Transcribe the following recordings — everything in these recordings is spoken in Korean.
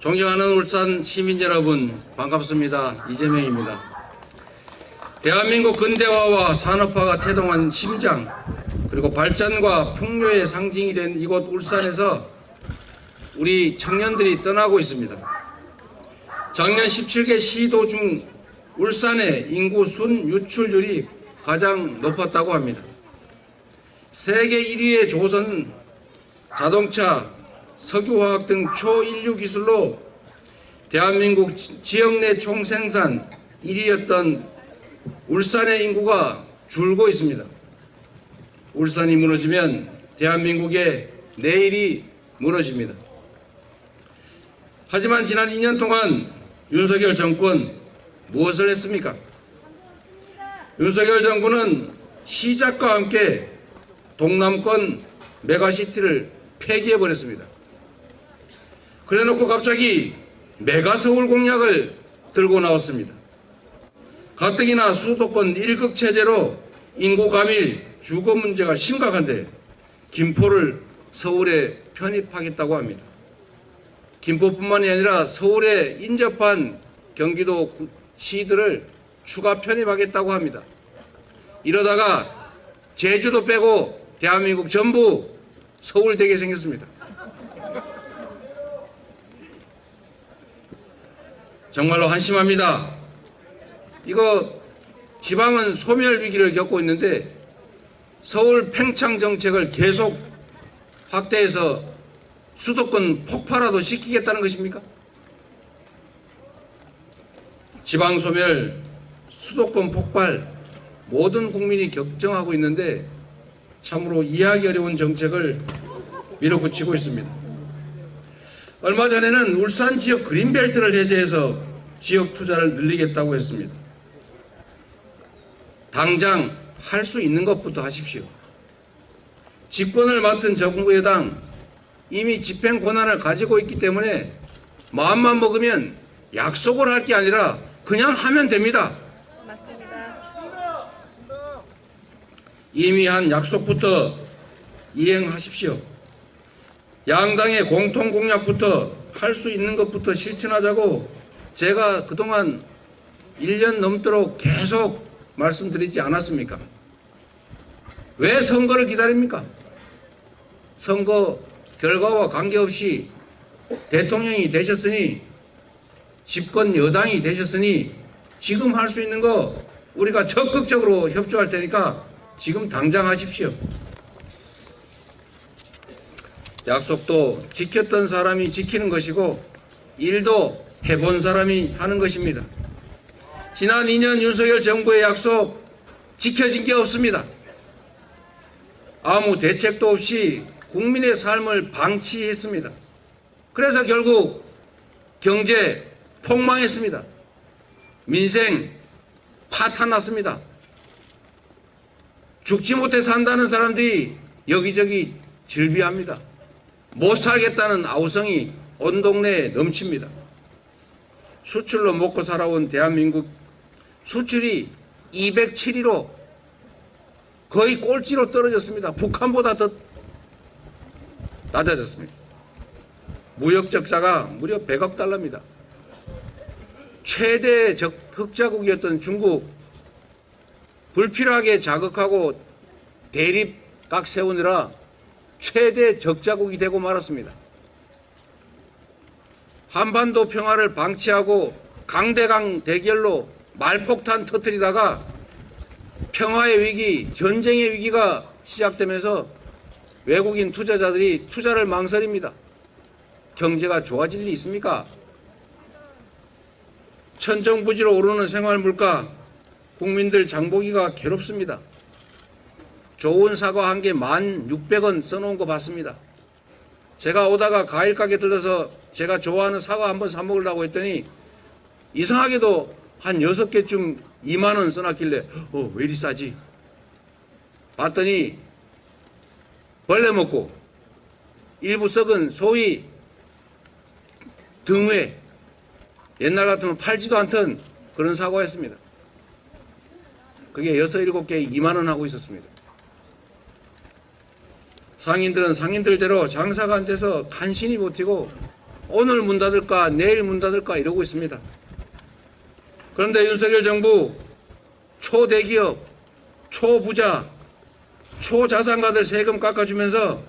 존경하는 울산 시민 여러분, 반갑습니다. 이재명입니다. 대한민국 근대화와 산업화가 태동한 심장, 그리고 발전과 풍요의 상징이 된 이곳 울산에서 우리 청년들이 떠나고 있습니다. 작년 17개 시도 중 울산의 인구 순 유출률이 가장 높았다고 합니다. 세계 1위의 조선, 자동차, 석유화학 등 초인류 기술로 대한민국 지역 내 총생산 1위였던 울산의 인구가 줄고 있습니다. 울산이 무너지면 대한민국의 내일이 무너집니다. 하지만 지난 2년 동안 윤석열 정권 무엇을 했습니까? 윤석열 정부는 시작과 함께 동남권 메가시티를 폐기해버렸습니다. 그래놓고 갑자기 메가서울 공약을 들고 나왔습니다. 가뜩이나 수도권 1급 체제로 인구 가밀, 주거 문제가 심각한데 김포를 서울에 편입하겠다고 합니다. 김포뿐만이 아니라 서울에 인접한 경기도 시들을 추가 편입하겠다고 합니다. 이러다가 제주도 빼고 대한민국 전부 서울 되게 생겼습니다. 정말로 한심합니다. 이거 지방은 소멸 위기를 겪고 있는데 서울 팽창 정책을 계속 확대해서 수도권 폭파라도 시키겠다는 것입니까? 지방 소멸, 수도권 폭발 모든 국민이 걱정하고 있는데 참으로 이해하기 어려운 정책을 밀어붙이고 있습니다. 얼마 전에는 울산 지역 그린벨트를 해제해서 지역 투자를 늘리겠다고 했습니다. 당장 할 수 있는 것부터 하십시오. 집권을 맡은 정부 여당 이미 집행 권한을 가지고 있기 때문에 마음만 먹으면 약속을 할 게 아니라 그냥 하면 됩니다. 맞습니다. 이미 한 약속부터 이행하십시오. 양당의 공통 공약부터 할 수 있는 것부터 실천하자고 제가 그동안 1년 넘도록 계속 말씀드리지 않았습니까? 왜 선거를 기다립니까? 선거 결과와 관계없이 대통령이 되셨으니, 집권 여당이 되셨으니 지금 할 수 있는 거 우리가 적극적으로 협조할 테니까 지금 당장 하십시오. 약속도 지켰던 사람이 지키는 것이고 일도 해본 사람이 하는 것입니다. 지난 2년 윤석열 정부의 약속 지켜진 게 없습니다. 아무 대책도 없이 국민의 삶을 방치했습니다. 그래서 결국 경제 폭망했습니다. 민생 파탄났습니다. 죽지 못해 산다는 사람들이 여기저기 질비합니다. 못 살겠다는 아우성이 온 동네에 넘칩니다. 수출로 먹고 살아온 대한민국 수출이 207위로 거의 꼴찌로 떨어졌습니다. 북한보다 더 낮아졌습니다. 무역 적자가 무려 100억 달러입니다. 최대 흑자국이었던 중국 불필요하게 자극하고 대립각 세우느라 최대 적자국이 되고 말았습니다. 한반도 평화를 방치하고 강대강 대결로 말폭탄 터뜨리다가 평화의 위기, 전쟁의 위기가 시작되면서 외국인 투자자들이 투자를 망설입니다. 경제가 좋아질 리 있습니까? 천정부지로 오르는 생활물가, 국민들 장보기가 괴롭습니다. 좋은 사과 한 개 1,600원 써놓은 거 봤습니다. 제가 오다가 과일 가게 들러서 제가 좋아하는 사과 한번 사 먹으려고 했더니 이상하게도 한 6개쯤 2만 원 써놨길래 왜 이리 싸지? 봤더니 벌레 먹고 일부 썩은 소위 등회, 옛날 같으면 팔지도 않던 그런 사과였습니다. 그게 6, 7개 2만 원 하고 있었습니다. 상인들은 상인들대로 장사가 안 돼서 간신히 버티고 오늘 문 닫을까 내일 문 닫을까 이러고 있습니다. 그런데 윤석열 정부 초대기업, 초부자, 초자산가들 세금 깎아주면서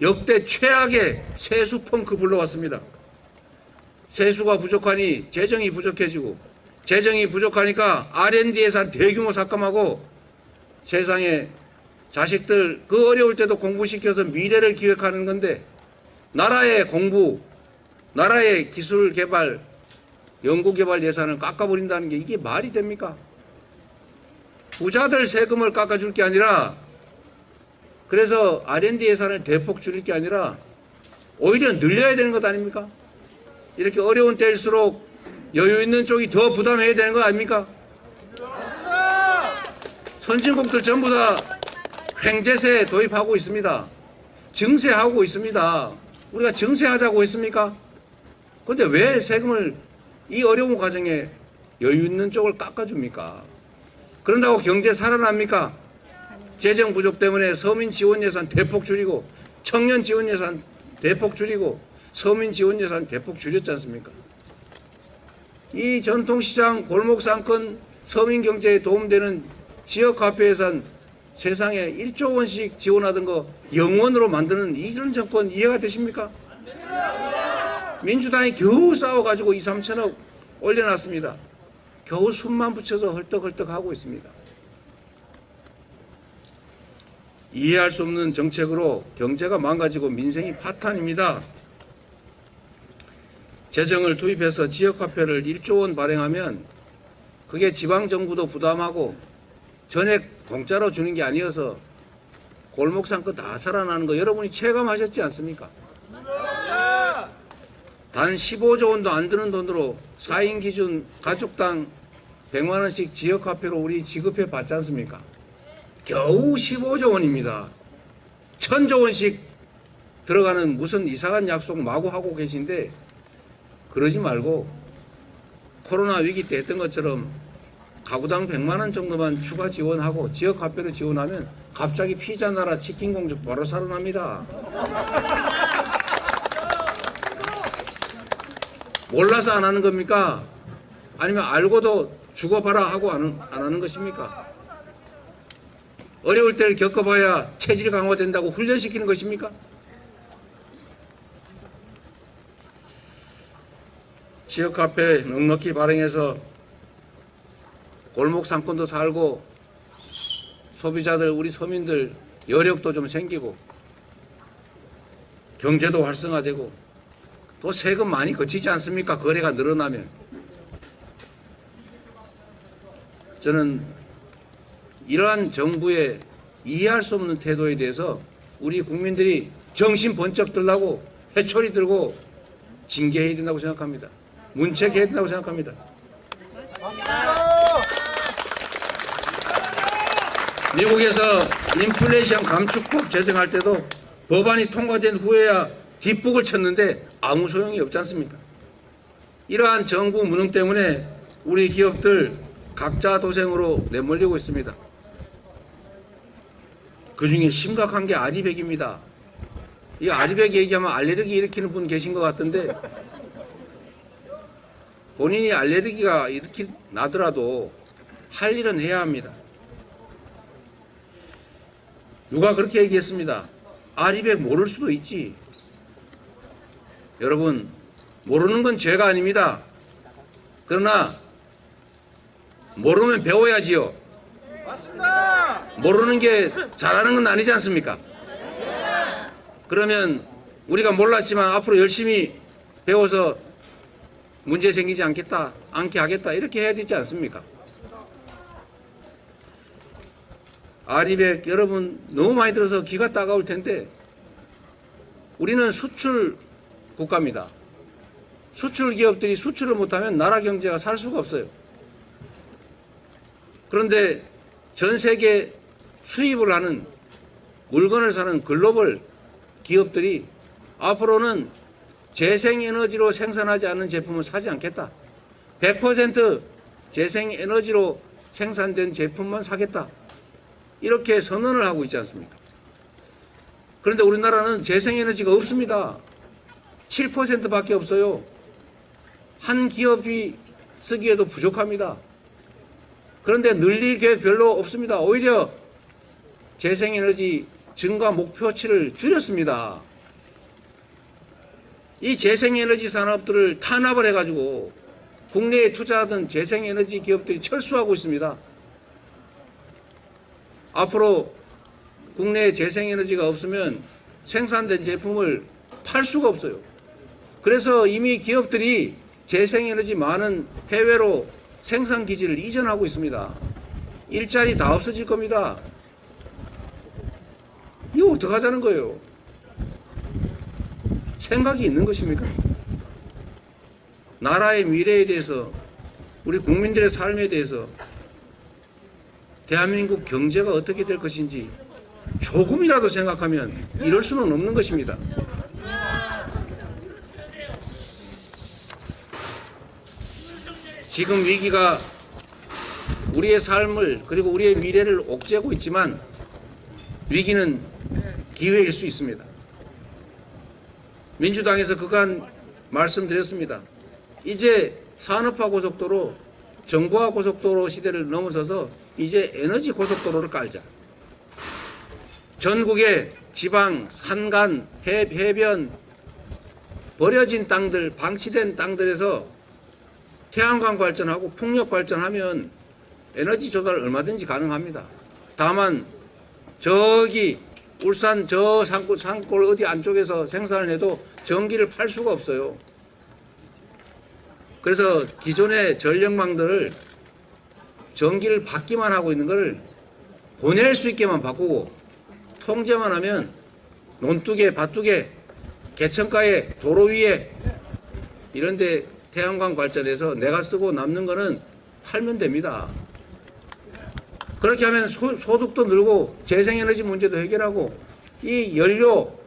역대 최악의 세수 펑크 불러왔습니다. 세수가 부족하니 재정이 부족해지고, 재정이 부족하니까 R&D 예산 대규모 삭감하고, 세상에 자식들 그 어려울 때도 공부시켜서 미래를 기획하는 건데, 나라의 공부, 나라의 기술 개발, 연구개발 예산을 깎아버린다는 게 이게 말이 됩니까? 부자들 세금을 깎아줄 게 아니라, 그래서 R&D 예산을 대폭 줄일 게 아니라 오히려 늘려야 되는 것 아닙니까? 이렇게 어려운 때일수록 여유 있는 쪽이 더 부담해야 되는 거 아닙니까? 선진국들 전부 다 횡재세 도입하고 있습니다. 증세하고 있습니다. 우리가 증세하자고 했습니까? 그런데 왜 세금을 이 어려운 과정에 여유 있는 쪽을 깎아줍니까? 그런다고 경제 살아납니까? 재정 부족 때문에 서민 지원 예산 대폭 줄이고, 청년 지원 예산 대폭 줄이고, 서민 지원 예산 대폭 줄였지 않습니까? 이 전통시장, 골목상권, 서민 경제에 도움되는 지역화폐 예산 세상에 1조 원씩 지원하던 거 영원으로 만드는 이런 정권 이해가 되십니까? 민주당이 겨우 싸워가지고 2, 3천억 올려놨습니다. 겨우 숨만 붙여서 헐떡헐떡 하고 있습니다. 이해할 수 없는 정책으로 경제가 망가지고 민생이 파탄입니다. 재정을 투입해서 지역화폐를 1조 원 발행하면 그게 지방정부도 부담하고 전액 공짜로 주는 게 아니어서 골목상권 다 살아나는 거 여러분이 체감하셨지 않습니까? 단 15조 원도 안 드는 돈으로 4인 기준 가족당 100만 원씩 지역화폐로 우리 지급해 봤지 않습니까? 겨우 15조 원입니다. 1000조 원씩 들어가는 무슨 이상한 약속 마구 하고 계신데, 그러지 말고 코로나 위기 때 했던 것처럼 가구당 100만 원 정도만 추가 지원하고 지역화폐로 지원하면 갑자기 피자 나라 치킨 공주 바로 살아납니다. 몰라서 안 하는 겁니까? 아니면 알고도 죽어봐라 하고 안 하는 것입니까? 어려울 때를 겪어봐야 체질 강화된다고 훈련시키는 것입니까? 지역화폐 넉넉히 발행해서 골목 상권도 살고 소비자들, 우리 서민들 여력도 좀 생기고 경제도 활성화되고 또 세금 많이 거치지 않습니까? 거래가 늘어나면. 저는 이러한 정부의 이해할 수 없는 태도에 대해서 우리 국민들이 정신 번쩍 들라고 회초리 들고 징계해야 된다고 생각합니다. 문책해야 된다고 생각합니다. 미국에서 인플레이션 감축법 제정할 때도 법안이 통과된 후에야 뒷북을 쳤는데 아무 소용이 없지 않습니까? 이러한 정부 무능 때문에 우리 기업들 각자 도생으로 내몰리고 있습니다. 그중에 심각한 게 아리백입니다. 이 아리백 얘기하면 알레르기 일으키는 분 계신 것 같은데, 본인이 알레르기가 이렇게 나더라도 할 일은 해야 합니다. 누가 그렇게 얘기했습니다. 아리백 모를 수도 있지. 여러분, 모르는 건 죄가 아닙니다. 그러나 모르면 배워야지요. 맞습니다. 모르는 게 잘하는 건 아니지 않습니까? 그러면 우리가 몰랐지만 앞으로 열심히 배워서 문제 생기지 않게 하겠다 이렇게 해야 되지 않습니까? 아리백 여러분 너무 많이 들어서 귀가 따가울 텐데, 우리는 수출 국가입니다. 수출 기업들이 수출을 못하면 나라 경제가 살 수가 없어요. 그런데 전 세계 수입을 하는, 물건을 사는 글로벌 기업들이 앞으로는 재생에너지로 생산하지 않은 제품을 사지 않겠다. 100% 재생에너지로 생산된 제품만 사겠다. 이렇게 선언을 하고 있지 않습니까? 그런데 우리나라는 재생에너지가 없습니다. 7%밖에 없어요. 한 기업이 쓰기에도 부족합니다. 그런데 늘릴 계획 별로 없습니다. 오히려 재생에너지 증가 목표치를 줄였습니다. 이 재생에너지 산업들을 탄압을 해가지고 국내에 투자하던 재생에너지 기업들이 철수하고 있습니다. 앞으로 국내에 재생에너지가 없으면 생산된 제품을 팔 수가 없어요. 그래서 이미 기업들이 재생에너지 많은 해외로 생산 기지를 이전하고 있습니다. 일자리 다 없어질 겁니다. 이거 어떡하자는 거예요? 생각이 있는 것입니까? 나라의 미래에 대해서, 우리 국민들의 삶에 대해서, 대한민국 경제가 어떻게 될 것인지 조금이라도 생각하면 이럴 수는 없는 것입니다. 지금 위기가 우리의 삶을 그리고 우리의 미래를 옥죄고 있지만 위기는 기회일 수 있습니다. 민주당에서 그간 말씀드렸습니다. 이제 산업화 고속도로, 정보화 고속도로 시대를 넘어서서 이제 에너지 고속도로를 깔자. 전국의 지방, 산간, 해변, 버려진 땅들, 방치된 땅들에서 태양광 발전하고 풍력 발전하면 에너지 조달 얼마든지 가능합니다. 다만 저기 울산 저 산골 어디 안쪽에서 생산을 해도 전기를 팔 수가 없어요. 그래서 기존의 전력망들을 전기를 받기만 하고 있는 것을 보낼 수 있게만 바꾸고 통제만 하면 논두개, 밭두개, 개천가에, 도로 위에 이런 데 태양광 발전해서 내가 쓰고 남는 거는 팔면 됩니다. 그렇게 하면 소득도 늘고 재생에너지 문제도 해결하고 이 연료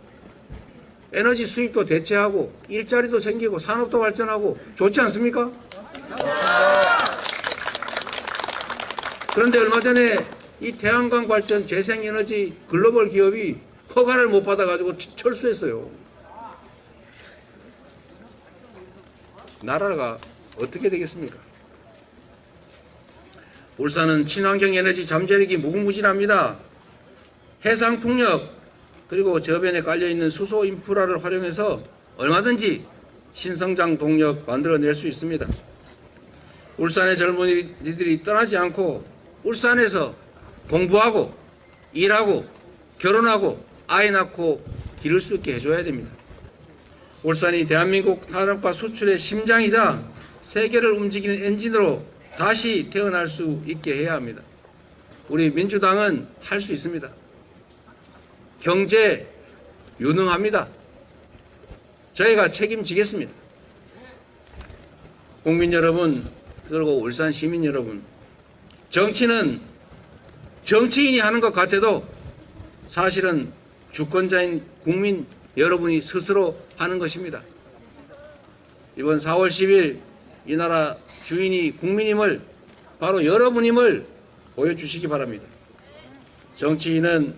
에너지 수입도 대체하고 일자리도 생기고 산업도 발전하고 좋지 않습니까? 그런데 얼마 전에 이 태양광 발전 재생에너지 글로벌 기업이 허가를 못 받아가지고 철수했어요. 나라가 어떻게 되겠습니까? 울산은 친환경 에너지 잠재력이 무궁무진합니다. 해상풍력 그리고 저변에 깔려있는 수소 인프라를 활용해서 얼마든지 신성장 동력 만들어낼 수 있습니다. 울산의 젊은이들이 떠나지 않고 울산에서 공부하고 일하고 결혼하고 아이 낳고 기를 수 있게 해줘야 됩니다. 울산이 대한민국 산업과 수출의 심장이자 세계를 움직이는 엔진으로 다시 태어날 수 있게 해야 합니다. 우리 민주당은 할 수 있습니다. 경제 유능합니다. 저희가 책임지겠습니다. 국민 여러분 그리고 울산 시민 여러분, 정치는 정치인이 하는 것 같아도 사실은 주권자인 국민 여러분이 스스로 하는 것입니다. 이번 4월 10일 이 나라 주인이 국민임을 바로 여러분임을 보여주시기 바랍니다. 정치인은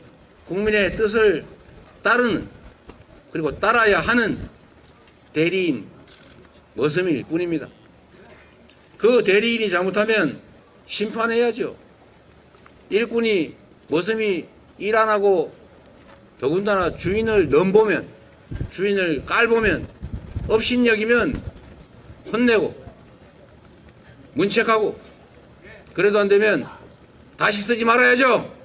국민의 뜻을 따르는 그리고 따라야 하는 대리인 머슴일 뿐입니다. 그 대리인이 잘못하면 심판해야죠. 일꾼이 머슴이 일 안 하고 더군다나 주인을 넘보면 주인을 깔보면 업신여기면 혼내고 문책하고 그래도 안 되면 다시 쓰지 말아야죠.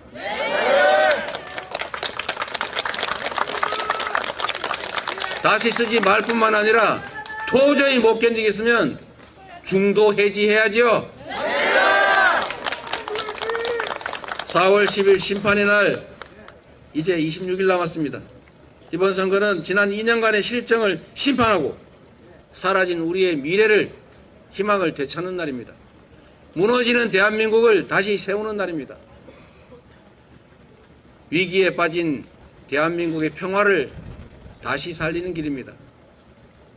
다시 쓰지 말 뿐만 아니라 도저히 못 견디겠으면 중도 해지해야죠. 4월 10일 심판의 날 이제 26일 남았습니다. 이번 선거는 지난 2년간의 실정을 심판하고 사라진 우리의 미래를 희망을 되찾는 날입니다. 무너지는 대한민국을 다시 세우는 날입니다. 위기에 빠진 대한민국의 평화를 다시 살리는 길입니다.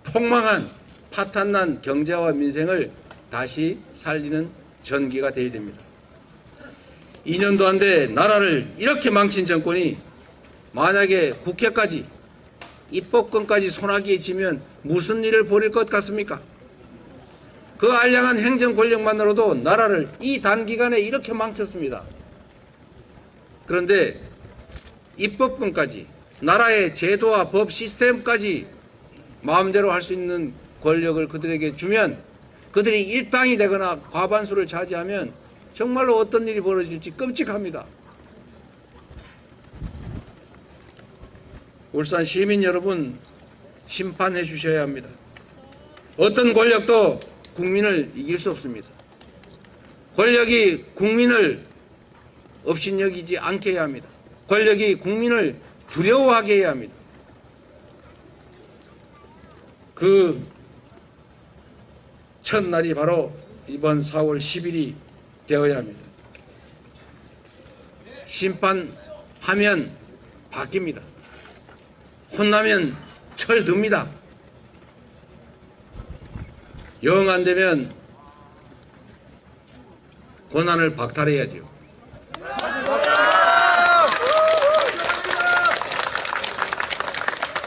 폭망한 파탄난 경제와 민생을 다시 살리는 전기가 되어야 됩니다. 2년도 안 돼 나라를 이렇게 망친 정권이 만약에 국회까지 입법권까지 손아귀에 쥐면 무슨 일을 벌일 것 같습니까? 그 알량한 행정 권력만으로도 나라를 이 단기간에 이렇게 망쳤습니다. 그런데 입법권까지, 나라의 제도와 법 시스템까지 마음대로 할 수 있는 권력을 그들에게 주면, 그들이 일당이 되거나 과반수를 차지하면 정말로 어떤 일이 벌어질지 끔찍합니다. 울산 시민 여러분, 심판해 주셔야 합니다. 어떤 권력도 국민을 이길 수 없습니다. 권력이 국민을 업신여기지 않게 해야 합니다. 권력이 국민을 두려워하게 해야 합니다. 그 첫날이 바로 이번 4월 10일이 되어야 합니다. 심판하면 바뀝니다. 혼나면 철듭니다. 영 안 되면 권한을 박탈해야죠.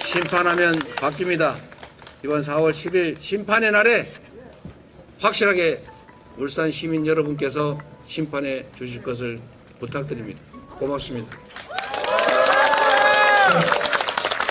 심판하면 바뀝니다. 이번 4월 10일 심판의 날에 확실하게 울산 시민 여러분께서 심판해 주실 것을 부탁드립니다. 고맙습니다.